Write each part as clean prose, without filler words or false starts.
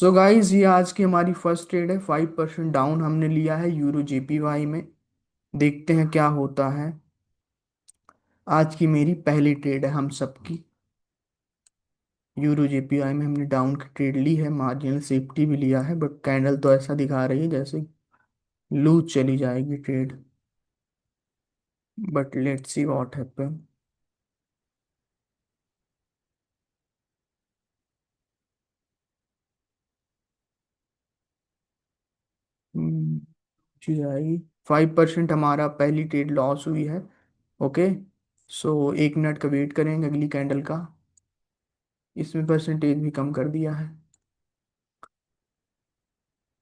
So guys, ये आज की हमारी फर्स्ट ट्रेड है। 5% डाउन हमने लिया है यूरो जेपीवाई में। देखते हैं क्या होता है। आज की मेरी पहली ट्रेड है हम सबकी। यूरो जेपीवाई में हमने डाउन की ट्रेड ली है, मार्जिनल सेफ्टी भी लिया है, बट कैंडल तो ऐसा दिखा रही है जैसे लूज चली जाएगी trade. But let's see what happen. चीज आएगी। 5% हमारा पहली ट्रेड लॉस हुई है। ओके। सो 1 मिनट का वेट करेंगे अगली कैंडल का। इसमें परसेंटेज भी कम कर दिया है।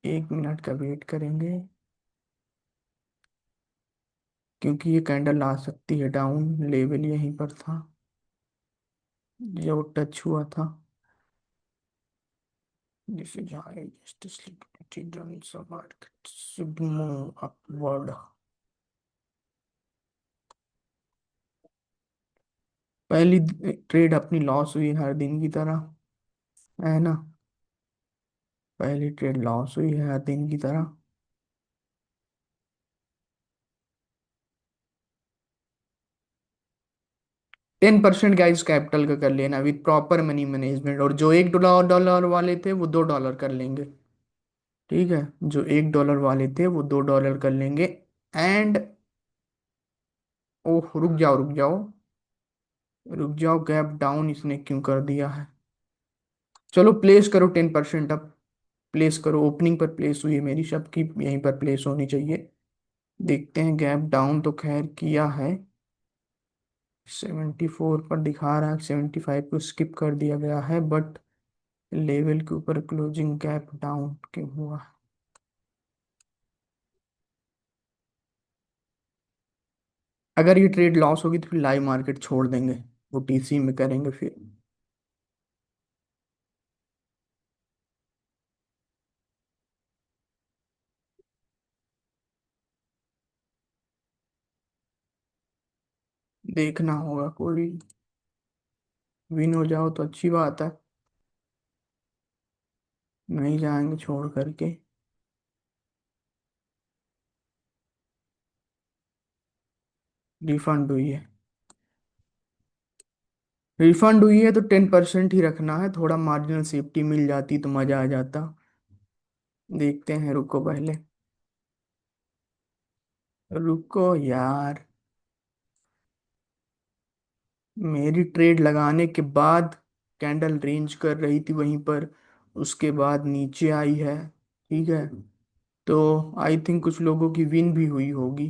1 मिनट का वेट करेंगे क्योंकि ये कैंडल आ सकती है डाउन। लेवल यहीं पर था जो टच हुआ था। This is high justice liquidity runs the market should move upward। पहली ट्रेड अपनी लॉस हुई हर दिन की तरह, है ना। पहली ट्रेड लॉस हुई है हर दिन की तरह। 10% गाइस कैपिटल का कर लेना विद प्रॉपर मनी मैनेजमेंट। और जो $1 वाले थे वो $2 कर लेंगे। ठीक है। जो $1 वाले थे वो $2 कर लेंगे। एंड ओह, रुक जाओ रुक जाओ रुक जाओ, गैप डाउन इसने क्यों कर दिया है। चलो प्लेस करो 10% अब। प्लेस करो, ओपनिंग पर प्लेस हुई है मेरी, सबकी यहीं पर प्लेस होनी चाहिए। देखते हैं, गैप डाउन तो खैर किया है। 74 पर दिखा रहा है, 75 को स्किप कर दिया गया है, बट लेवल के ऊपर क्लोजिंग गैप डाउन क्यों हुआ। अगर ये ट्रेड लॉस होगी तो फिर लाइव मार्केट छोड़ देंगे, वो टीसी में करेंगे फिर। देखना होगा, कोई विन हो जाओ तो अच्छी बात है। नहीं जाएंगे छोड़ करके। रिफंड हुई है। रिफंड हुई है तो 10% ही रखना है, थोड़ा मार्जिनल सेफ्टी मिल जाती तो मजा आ जाता। देखते हैं, रुको पहले। रुको यार। मेरी ट्रेड लगाने के बाद कैंडल रेंज कर रही थी वहीं पर, उसके बाद नीचे आई है। ठीक है। तो आई थिंक कुछ लोगों की विन भी हुई होगी।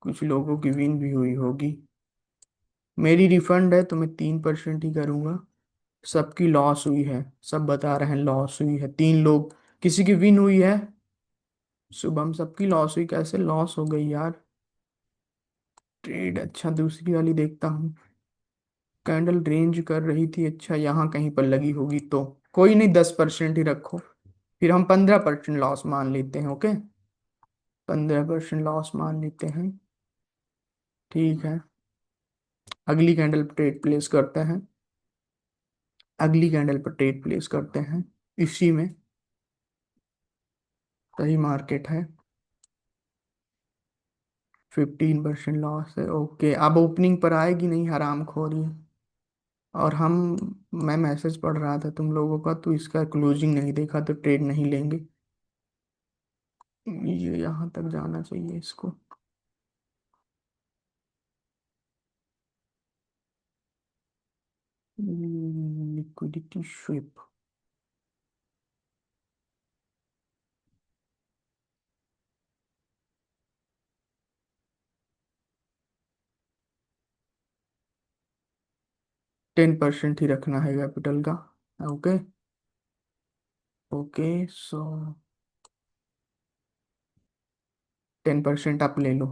कुछ लोगों की विन भी हुई होगी। मेरी रिफंड है तो मैं 3% ही करूंगा। सबकी लॉस हुई है। सब बता रहे हैं लॉस हुई है, 3 लोग। किसी की विन हुई है। शुभम, सबकी लॉस हुई, कैसे लॉस हो गई यार ट्रेड। अच्छा, दूसरी वाली देखता हूँ। कैंडल रेंज कर रही थी, अच्छा यहाँ कहीं पर लगी होगी तो कोई नहीं, 10% ही रखो। फिर हम 15% लॉस मान लेते हैं। ओके। 15% लॉस मान लेते हैं। ठीक है। अगली कैंडल पर ट्रेड प्लेस करते हैं। अगली कैंडल पर ट्रेड प्लेस करते हैं। इसी में सही मार्केट है। 15% लॉस है। ओके, अब ओपनिंग पर आएगी नहीं हराम खोरी। और हम मैं मैसेज पढ़ रहा था तुम लोगों का, तो इसका क्लोजिंग नहीं देखा तो ट्रेड नहीं लेंगे। ये यहाँ तक जाना चाहिए इसको। Liquidity sweep. 10% ही रखना है कैपिटल का। ओके। ओके। सो 10% आप ले लो।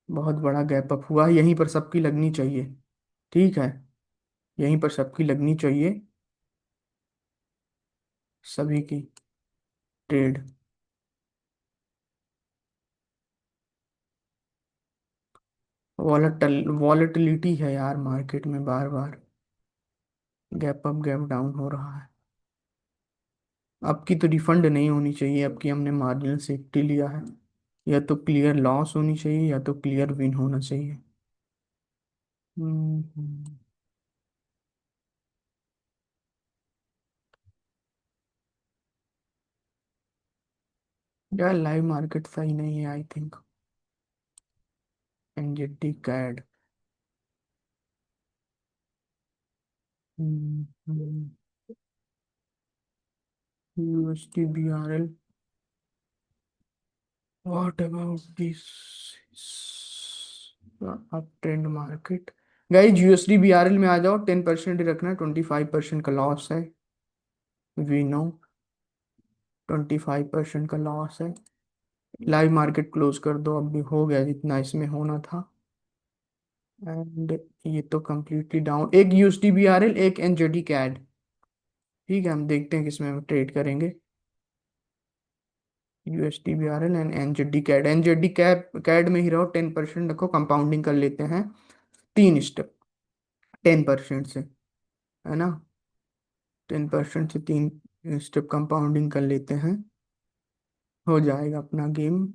बहुत बड़ा गैप अप हुआ, यहीं पर सबकी लगनी चाहिए। ठीक है। यहीं पर सबकी लगनी चाहिए। सभी की ट्रेड। वॉलेटिलिटी है यार मार्केट में, बार बार गैप अप गैप डाउन हो रहा है। आपकी तो रिफंड नहीं होनी चाहिए, आपकी हमने मार्जिनल सेफ्टी लिया है। या तो क्लियर लॉस होनी चाहिए या तो क्लियर विन होना चाहिए। हम्म। यार लाइव मार्केट सही नहीं है I think. NZD CAD. USD BRL. What about this up trend market. Guys USD BRL में आ जाओ, 10% ही रखना, 25% का लॉस है। वी नो 25% का लॉस है। लाइव मार्केट क्लोज कर दो, अब भी हो गया जितना इसमें होना था। एंड ये तो कंप्लीटली डाउन। एक यूएसडी बीआरएल, एक एनजेडी कैड। ठीक है, हम देखते हैं किसमें हम ट्रेड करेंगे। USD BRL and NZD CAD. NZD CAD CAD में ही रहो, 10% रखो, कंपाउंडिंग कर लेते हैं 3 स्टेप, 10% से, है ना। 10% से 3 स्टेप कंपाउंडिंग कर लेते हैं, हो जाएगा अपना गेम।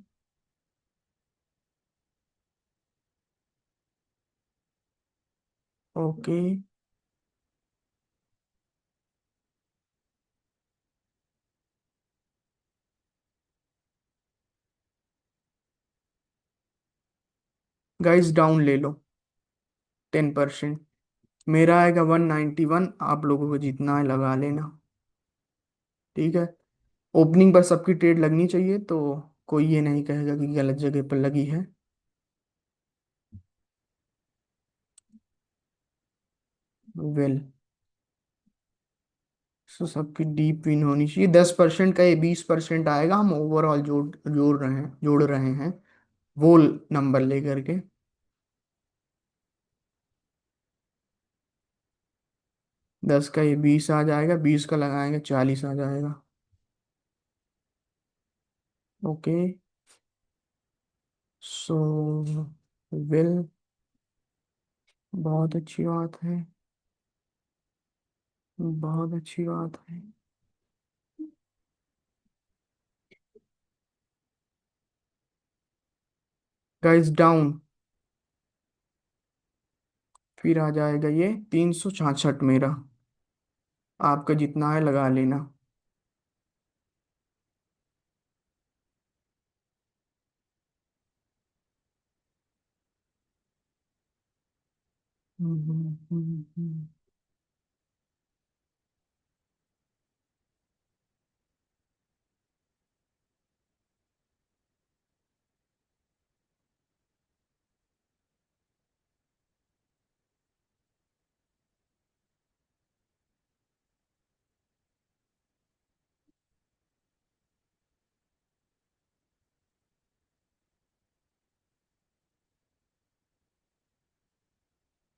ओके गाइस, डाउन ले लो 10%। मेरा आएगा 191, आप लोगों को जितना है लगा लेना। ठीक है, ओपनिंग पर सबकी ट्रेड लगनी चाहिए, तो कोई ये नहीं कहेगा कि गलत जगह पर लगी है। वेल, सो सबकी डीप विन होनी चाहिए। 10% का ये 20% आएगा, हम ओवरऑल जोड़ रहे हैं वो नंबर लेकर के। 10 का ये 20 आ जाएगा, 20 का लगाएंगे 40 आ जाएगा। ओके, सो वेल, बहुत अच्छी बात है, बहुत अच्छी बात है। गाइस डाउन, फिर आ जाएगा ये 366 मेरा। आपका जितना है लगा लेना। हम्म।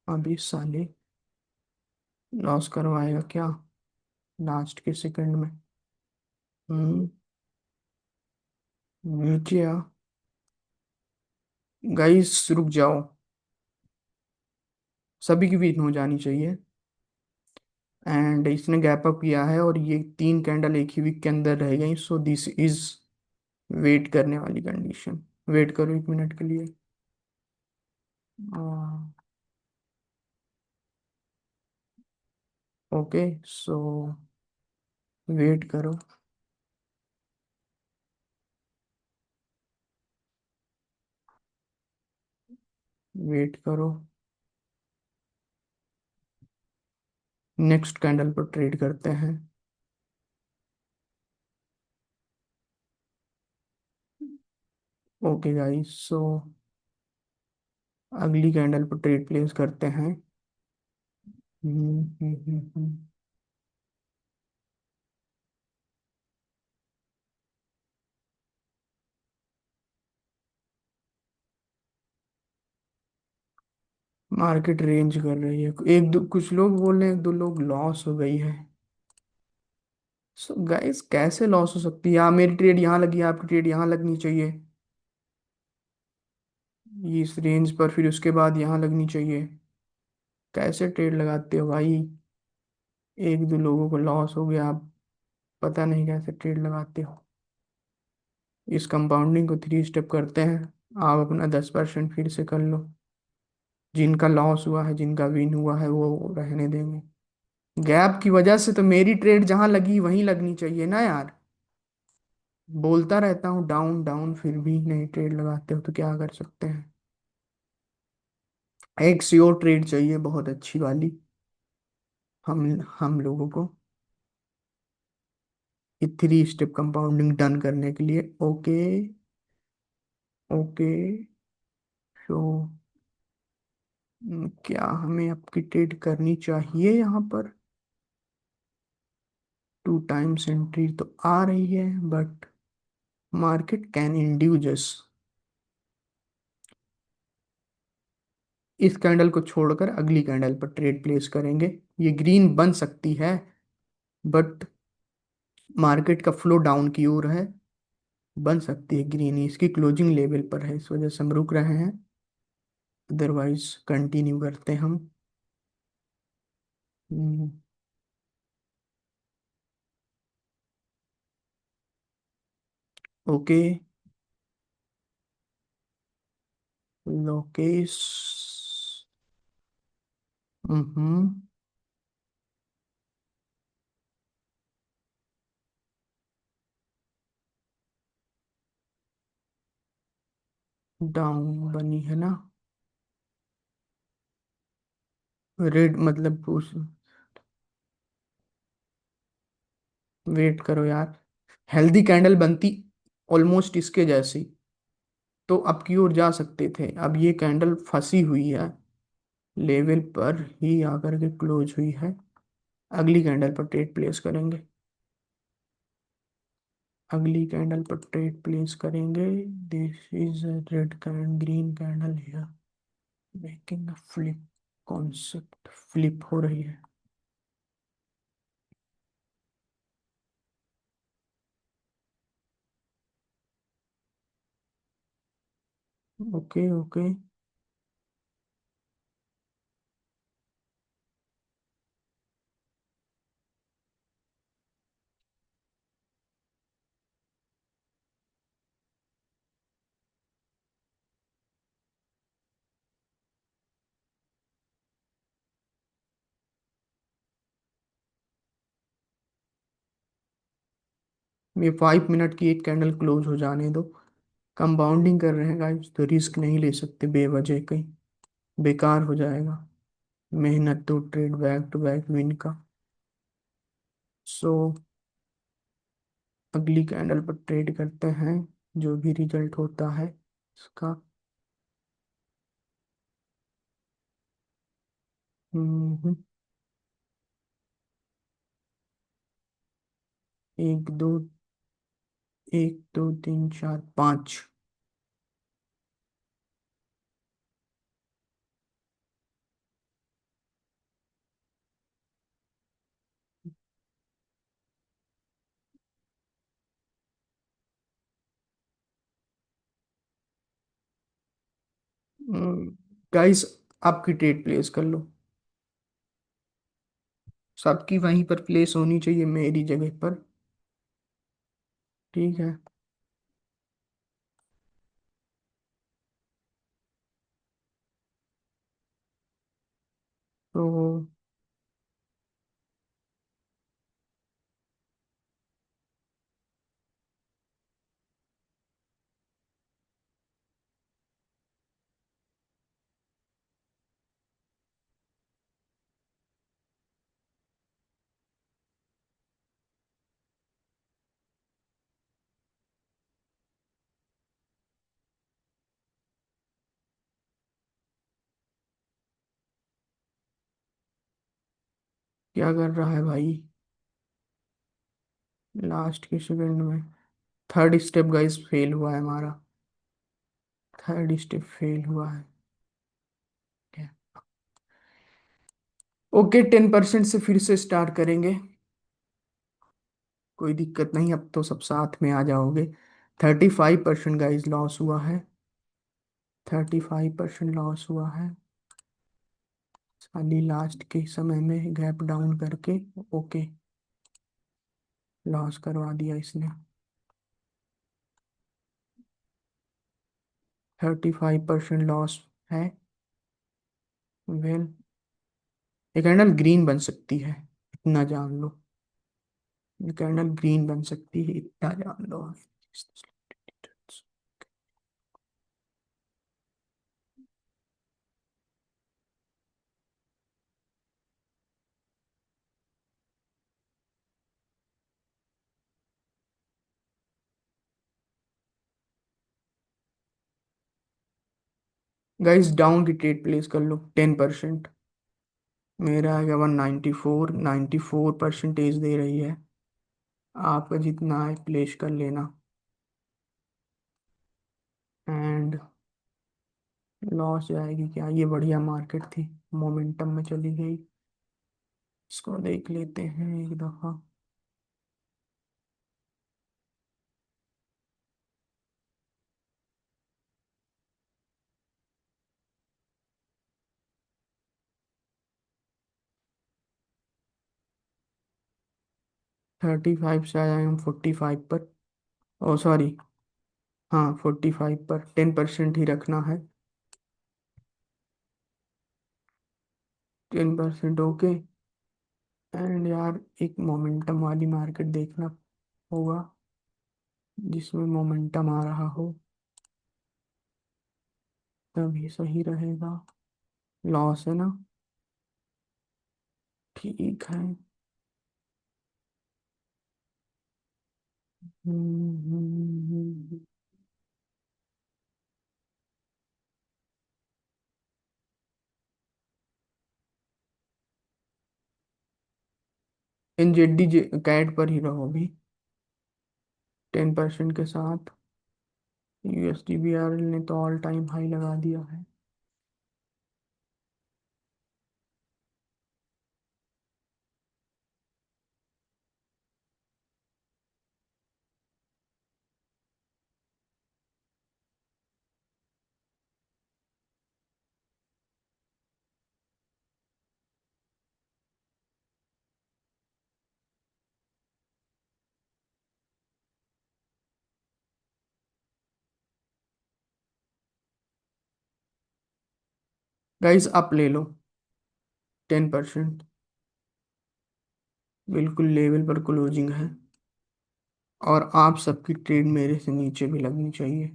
अभी साले लॉस करवाएगा क्या लास्ट के सेकंड में। हम्म। नीचे आ। गाइस रुक जाओ, सभी की बीट हो जानी चाहिए। एंड इसने गैप अप किया है और ये 3 कैंडल एक ही वीक के अंदर रह गई, सो दिस इज वेट करने वाली कंडीशन। वेट करो 1 मिनट के लिए। ओके, सो वेट करो, वेट करो। नेक्स्ट कैंडल पर ट्रेड करते हैं। ओके गाइस, सो अगली कैंडल पर ट्रेड प्लेस करते हैं। मार्केट रेंज कर रही है, एक दो कुछ लोग बोल रहे हैं, 2 लोग लॉस हो गई है। सो गाइस कैसे लॉस हो सकती है? यहाँ मेरी ट्रेड यहाँ लगी है, आपकी ट्रेड यहाँ लगनी चाहिए, ये इस रेंज पर, फिर उसके बाद यहाँ लगनी चाहिए। कैसे ट्रेड लगाते हो भाई? 1 2 लोगों को लॉस हो गया, पता नहीं कैसे ट्रेड लगाते हो। इस कंपाउंडिंग को 3 स्टेप करते हैं। आप अपना 10% फिर से कर लो। जिनका लॉस हुआ है, जिनका विन हुआ है, वो रहने देंगे। गैप की वजह से तो मेरी ट्रेड जहां लगी वहीं लगनी चाहिए ना यार। बोलता रहता हूँ डाउन डाउन, फिर भी नहीं ट्रेड लगाते हो तो क्या कर सकते हैं। एक श्योर ट्रेड चाहिए बहुत अच्छी वाली, हम लोगों को, 3 स्टेप कंपाउंडिंग डन करने के लिए। ओके। ओके। तो क्या हमें आपकी ट्रेड करनी चाहिए यहाँ पर? 2 टाइम्स एंट्री तो आ रही है, बट मार्केट कैन इंड्यूस। इस कैंडल को छोड़कर अगली कैंडल पर ट्रेड प्लेस करेंगे। ये ग्रीन बन सकती है, बट मार्केट का फ्लो डाउन की ओर है। बन सकती है ग्रीन, इसकी क्लोजिंग लेवल पर है, इस वजह से हम रुक रहे हैं। अदरवाइज कंटिन्यू करते हैं हम। हम्म, ओके। लोकेश। हम्म। डाउन बनी है ना? रेड मतलब उस, वेट करो यार। हेल्दी कैंडल बनती ऑलमोस्ट इसके जैसी, तो अब की ओर जा सकते थे। अब ये कैंडल फंसी हुई है, लेवल पर ही आकर के क्लोज हुई है। अगली कैंडल पर ट्रेड प्लेस करेंगे। अगली कैंडल पर ट्रेड प्लेस करेंगे। This is red cand green candle here, making a flip concept, flip हो रही है। Okay okay. ये 5 मिनट की एक कैंडल क्लोज हो जाने दो। कंपाउंडिंग कर रहे हैं गाइस, तो रिस्क नहीं ले सकते बेवजह, कहीं बेकार हो जाएगा मेहनत। तो trade back to back win का। सो अगली कैंडल पर ट्रेड करते हैं, जो भी रिजल्ट होता है इसका। हम्म। 1 2, 1 2 3 4 5। गाइस, आपकी ट्रेड प्लेस कर लो। सबकी वहीं पर प्लेस होनी चाहिए, मेरी जगह पर। ठीक है। तो क्या कर रहा है भाई? लास्ट के सेकंड में थर्ड स्टेप गाइस फेल हुआ है हमारा। थर्ड स्टेप फेल हुआ है। ओके, 10% से फिर से स्टार्ट करेंगे। कोई दिक्कत नहीं, अब तो सब साथ में आ जाओगे। 35% गाइस लॉस हुआ है। 35% लॉस हुआ है खाली लास्ट के समय में गैप डाउन करके। ओके। लॉस करवा दिया इसने। 35% लॉस है। वेल, ये कैंडल ग्रीन बन सकती है, इतना जान लो। ये कैंडल ग्रीन बन सकती है, इतना जान लो। गाइस डाउन की ट्रेड प्लेस कर लो 10%। मेरा आ गया 194, 94% दे रही है। आपका जितना है प्लेस कर लेना। एंड लॉस जाएगी क्या? ये बढ़िया मार्केट थी, मोमेंटम में चली गई। इसको देख लेते हैं एक दफा। 35 से आए हम 45 पर। ओ सॉरी, हाँ 45 पर 10% ही रखना है। 10% ओके। एंड यार एक मोमेंटम वाली मार्केट देखना होगा, जिसमें मोमेंटम आ रहा हो तभी सही रहेगा। लॉस है ना? ठीक है। एनजेडी कैट पर ही रहो अभी, 10% के साथ। यूएसडी बीआरएल ने तो ऑल टाइम हाई लगा दिया है। गाइस अप ले लो 10%। बिल्कुल लेवल पर क्लोजिंग है। और आप सबकी ट्रेड मेरे से नीचे भी लगनी चाहिए,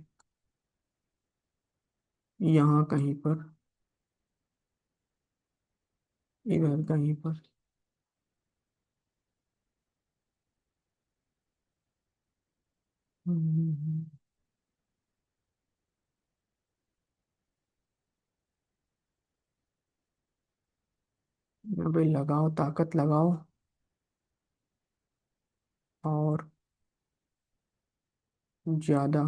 यहाँ कहीं पर, इधर कहीं पर। हम्म, अबे लगाओ, ताकत लगाओ। और ज्यादा।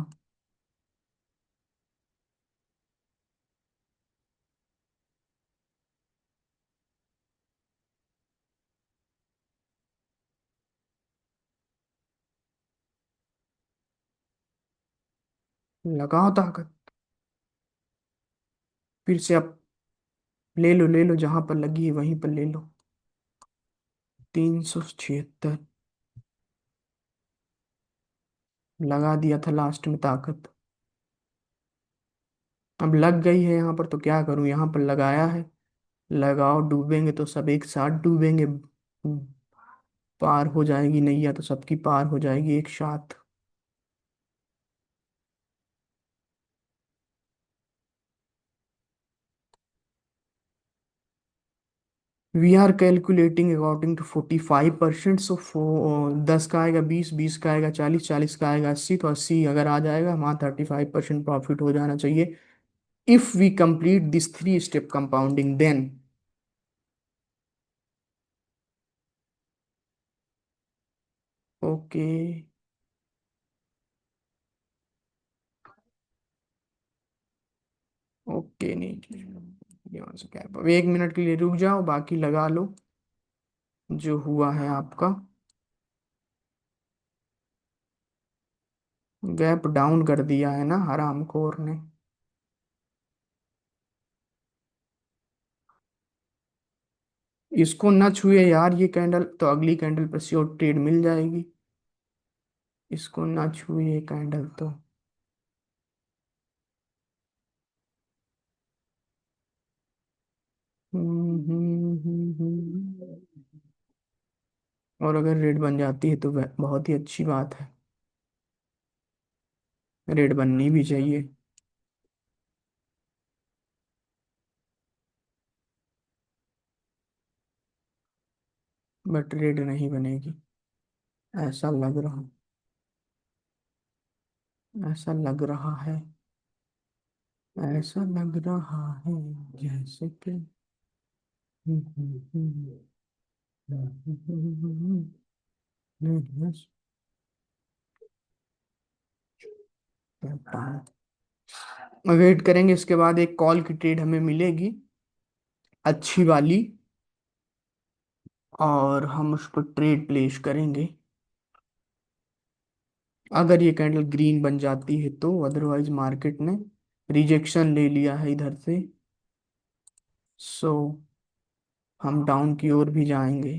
लगाओ ताकत। फिर से अब ले लो, ले लो, जहां पर लगी है वहीं पर ले लो। 376। लगा दिया था लास्ट में ताकत। अब लग गई है यहाँ पर तो क्या करूँ, यहाँ पर लगाया है। लगाओ, डूबेंगे तो सब एक साथ डूबेंगे। पार हो जाएगी नैया तो सबकी पार हो जाएगी एक साथ। We are calculating according to 45%। So 10 का आएगा 20, 20 का आएगा 40, 40 का आएगा 80, तो 80 अगर आ जाएगा वहाँ 35% प्रॉफिट हो जाना चाहिए। If we complete this 3 step compounding then. Okay. Okay नहीं, यहाँ से क्या, अब 1 मिनट के लिए रुक जाओ, बाकी लगा लो जो हुआ है आपका। गैप डाउन कर दिया है ना हरामखोर ने। इसको ना छुए यार, ये कैंडल तो अगली कैंडल पर श्योर ट्रेड मिल जाएगी। इसको ना छुए कैंडल तो। और अगर रेड बन जाती है तो वह बहुत ही अच्छी बात है। रेड बननी भी चाहिए। बट रेड नहीं बनेगी, ऐसा लग रहा, ऐसा लग रहा है, ऐसा लग रहा है जैसे कि वेट करेंगे, इसके बाद एक कॉल की ट्रेड हमें मिलेगी अच्छी वाली, और हम उस पर ट्रेड प्लेस करेंगे। अगर ये कैंडल ग्रीन बन जाती है तो, अदरवाइज मार्केट ने रिजेक्शन ले लिया है इधर से। सो हम डाउन की ओर भी जाएंगे।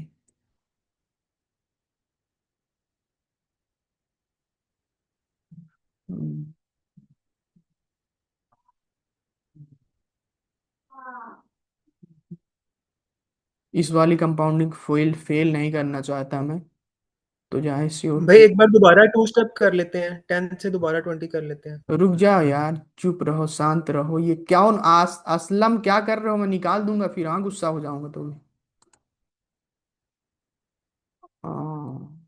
हम्म, इस वाली कंपाउंडिंग फेल फेल नहीं करना चाहता मैं, तो जाहिर सी और भाई एक बार दोबारा 2 स्टेप कर लेते हैं, 10 से दोबारा 20 कर लेते हैं। रुक जाओ यार, चुप रहो, शांत रहो। ये क्या असलम क्या कर रहे हो? मैं निकाल दूंगा फिर, हाँ गुस्सा हो जाऊंगा तो। हाँ,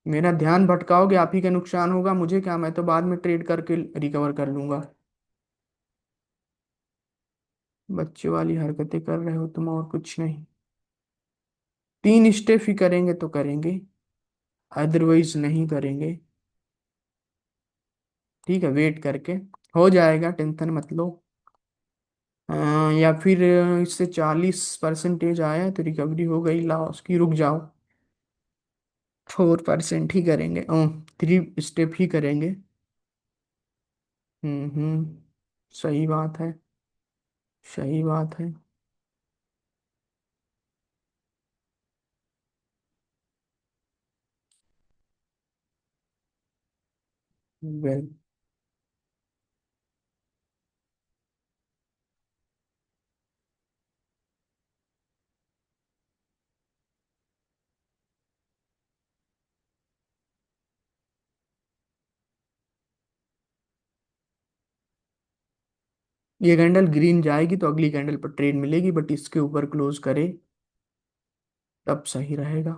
मेरा ध्यान भटकाओगे आप ही का नुकसान होगा, मुझे क्या, मैं तो बाद में ट्रेड करके रिकवर कर लूंगा। बच्चे वाली हरकतें कर रहे हो तुम, और कुछ नहीं। 3 स्टेप ही करेंगे तो करेंगे, अदरवाइज नहीं करेंगे। ठीक है, वेट करके हो जाएगा, टेंशन मत लो। अ, या फिर इससे 40% आया है तो रिकवरी हो गई लॉस की, रुक जाओ। 4% ही करेंगे, 3 स्टेप ही करेंगे। सही बात है, सही बात है। वेल, ये कैंडल ग्रीन जाएगी तो अगली कैंडल पर ट्रेड मिलेगी, बट इसके ऊपर क्लोज करे तब सही रहेगा।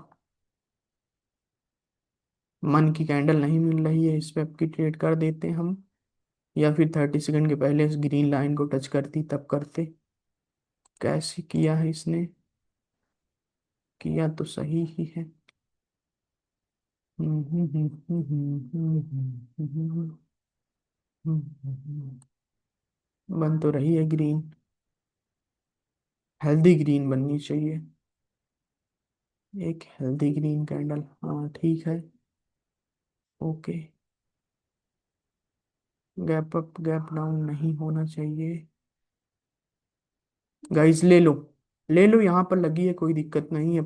मन की कैंडल नहीं मिल रही है, इस पे आपकी ट्रेड कर देते हैं हम, या फिर 30 सेकंड के पहले इस ग्रीन लाइन को टच करती तब करते। कैसे किया है इसने? किया तो सही ही है। बन तो रही है ग्रीन, हेल्दी ग्रीन बननी चाहिए। एक हेल्दी ग्रीन कैंडल, हाँ ठीक है। Okay, gap up gap down नहीं होना चाहिए। गाइस ले लो, ले लो, यहाँ पर लगी है, कोई दिक्कत नहीं है।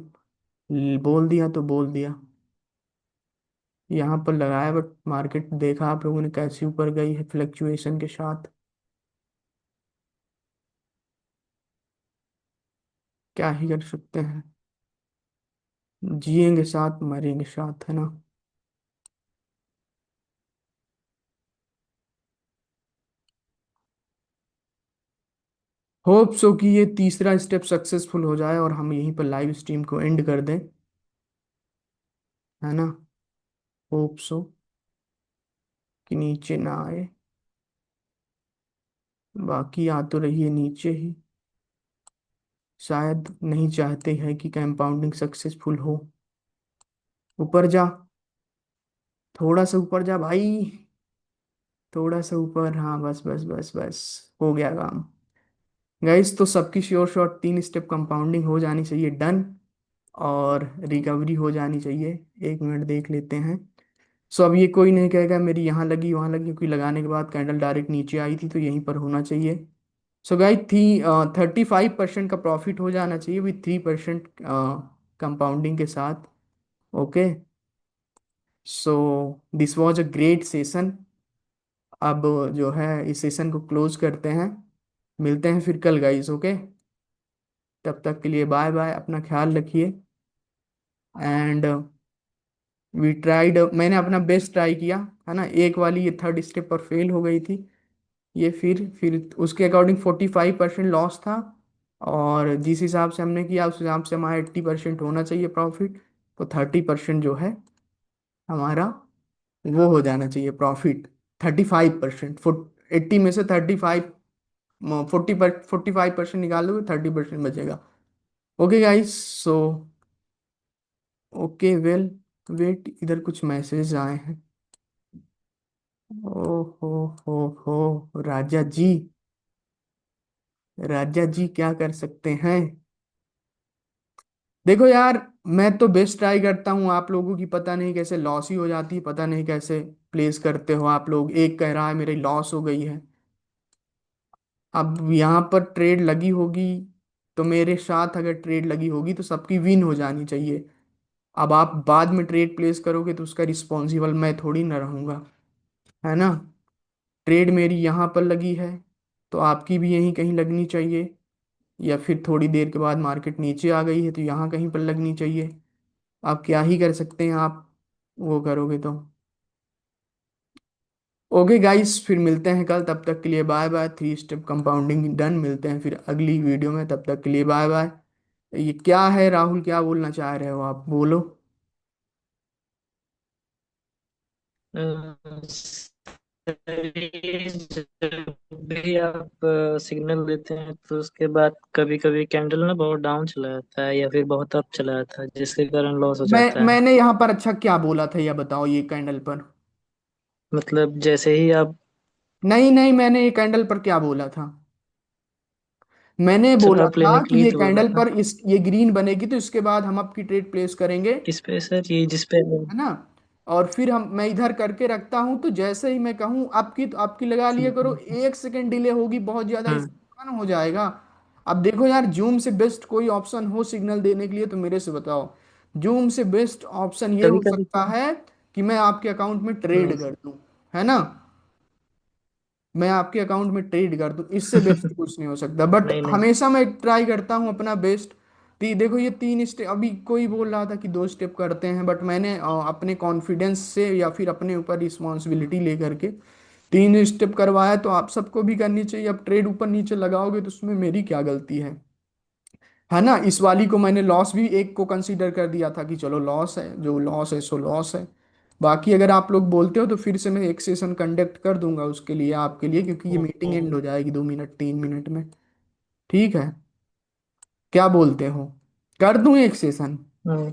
बोल दिया तो बोल दिया। यहाँ पर लगाया, बट मार्केट देखा आप लोगों ने कैसे ऊपर गई है फ्लक्चुएशन के साथ। क्या ही कर सकते हैं, जिएंगे साथ मरेंगे साथ, है ना। होप सो कि ये तीसरा स्टेप सक्सेसफुल हो जाए और हम यहीं पर लाइव स्ट्रीम को एंड कर दें, है ना। होप सो कि नीचे ना आए, बाकी आ तो रही है नीचे ही। शायद नहीं चाहते हैं कि कंपाउंडिंग सक्सेसफुल हो। ऊपर जा, थोड़ा सा ऊपर जा भाई, थोड़ा सा ऊपर, हाँ बस बस बस बस, हो गया काम। गाइस तो सबकी श्योर शॉट 3 स्टेप कंपाउंडिंग हो जानी चाहिए, डन। और रिकवरी हो जानी चाहिए। 1 मिनट देख लेते हैं। सो अब ये कोई नहीं कहेगा मेरी यहाँ लगी वहाँ लगी, क्योंकि लगाने के बाद कैंडल डायरेक्ट नीचे आई थी तो यहीं पर होना चाहिए। सो गाइस थी 35% का प्रॉफिट हो जाना चाहिए विथ 3% कंपाउंडिंग के साथ। Okay, so this was a great session. अब जो है इस सेशन को क्लोज करते हैं। मिलते हैं फिर कल गाइस, ओके। तब तक के लिए बाय बाय, अपना ख्याल रखिए। एंड वी ट्राइड, मैंने अपना बेस्ट ट्राई किया, है ना। एक वाली ये थर्ड स्टेप पर फेल हो गई थी। ये फिर उसके अकॉर्डिंग 45% लॉस था। और जिस हिसाब से हमने किया उस हिसाब से हमारा 80% होना चाहिए प्रॉफिट। तो 30% जो है हमारा वो हो जाना चाहिए प्रॉफिट। 35%, 80 में से 35, 45% निकाल दोगे, 30% बचेगा। Okay guys, so okay well, wait, इधर कुछ मैसेज आए हैं। ओ हो राजा जी, राजा जी क्या कर सकते हैं। देखो यार, मैं तो बेस्ट ट्राई करता हूँ, आप लोगों की पता नहीं कैसे लॉस ही हो जाती है, पता नहीं कैसे प्लेस करते हो आप लोग। एक कह रहा है मेरी लॉस हो गई है। अब यहाँ पर ट्रेड लगी होगी, तो मेरे साथ अगर ट्रेड लगी होगी तो सबकी विन हो जानी चाहिए। अब आप बाद में ट्रेड प्लेस करोगे तो उसका रिस्पॉन्सिबल मैं थोड़ी ना रहूंगा, है ना। ट्रेड मेरी यहाँ पर लगी है, तो आपकी भी यहीं कहीं लगनी चाहिए। या फिर थोड़ी देर के बाद मार्केट नीचे आ गई है तो यहाँ कहीं पर लगनी चाहिए। आप क्या ही कर सकते हैं, आप वो करोगे तो। ओके गाइस, फिर मिलते हैं कल, तब तक के लिए bye bye. Three step compounding done, मिलते हैं फिर अगली वीडियो में, तब तक के लिए बाय बाय। ये क्या है राहुल, क्या बोलना चाह रहे हो आप, बोलो। जब भी आप सिग्नल देते हैं तो उसके बाद कभी कभी कैंडल ना बहुत डाउन चला जाता है या फिर बहुत अप चला जाता है, जिसके कारण लॉस हो जाता है। मैंने यहाँ पर अच्छा क्या बोला था, यह बताओ, ये कैंडल पर। मतलब जैसे ही आप, नहीं नहीं, मैंने ये कैंडल पर क्या बोला था। मैंने चलो बोला आप था लेने के कि लिए ये तो बोला कैंडल था। पर इस ये ग्रीन बनेगी तो इसके बाद हम आपकी ट्रेड प्लेस करेंगे, किस पे सर, ये जिस पे? है ना। और फिर मैं इधर करके रखता हूं, तो जैसे ही मैं कहूं आपकी, तो आपकी लगा लिया ठीक करो। है। 1 सेकंड डिले होगी बहुत ज्यादा, हम्म। इससे नुकसान हो जाएगा। अब देखो यार, जूम से बेस्ट कोई ऑप्शन हो सिग्नल देने के लिए तो मेरे से बताओ। जूम से बेस्ट ऑप्शन ये कभी हो कभी सकता है कि मैं आपके अकाउंट में ट्रेड हम्म। कर दूं, है ना। मैं आपके अकाउंट में ट्रेड कर दूं, इससे बेस्ट कुछ नहीं हो सकता। बट नहीं नहीं। हमेशा मैं ट्राई करता हूं अपना बेस्ट। देखो ये 3 स्टेप, अभी कोई बोल रहा था कि 2 स्टेप करते हैं, बट मैंने अपने कॉन्फिडेंस से या फिर अपने ऊपर रिस्पॉन्सिबिलिटी लेकर के 3 स्टेप करवाया। तो आप सबको भी करनी चाहिए। अब ट्रेड ऊपर नीचे लगाओगे तो उसमें मेरी क्या गलती है ना। इस वाली को मैंने लॉस भी एक को कंसीडर कर दिया था कि चलो लॉस है, जो लॉस है सो लॉस है। बाकी अगर आप लोग बोलते हो तो फिर से मैं एक सेशन कंडक्ट कर दूंगा उसके लिए, आपके लिए, क्योंकि ये मीटिंग एंड हो जाएगी 2 मिनट 3 मिनट में। ठीक है, क्या बोलते हो, कर दूं एक सेशन। हम्म। जो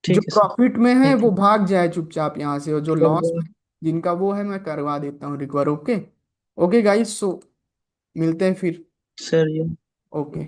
ठीक है सर। प्रॉफिट में है थैंक वो यू। भाग जाए चुपचाप यहाँ से, और जो कर लॉस में देंगे। जिनका वो है मैं करवा देता हूँ रिकवर, ओके। ओके गाइस, सो मिलते हैं फिर। सर ये ओके।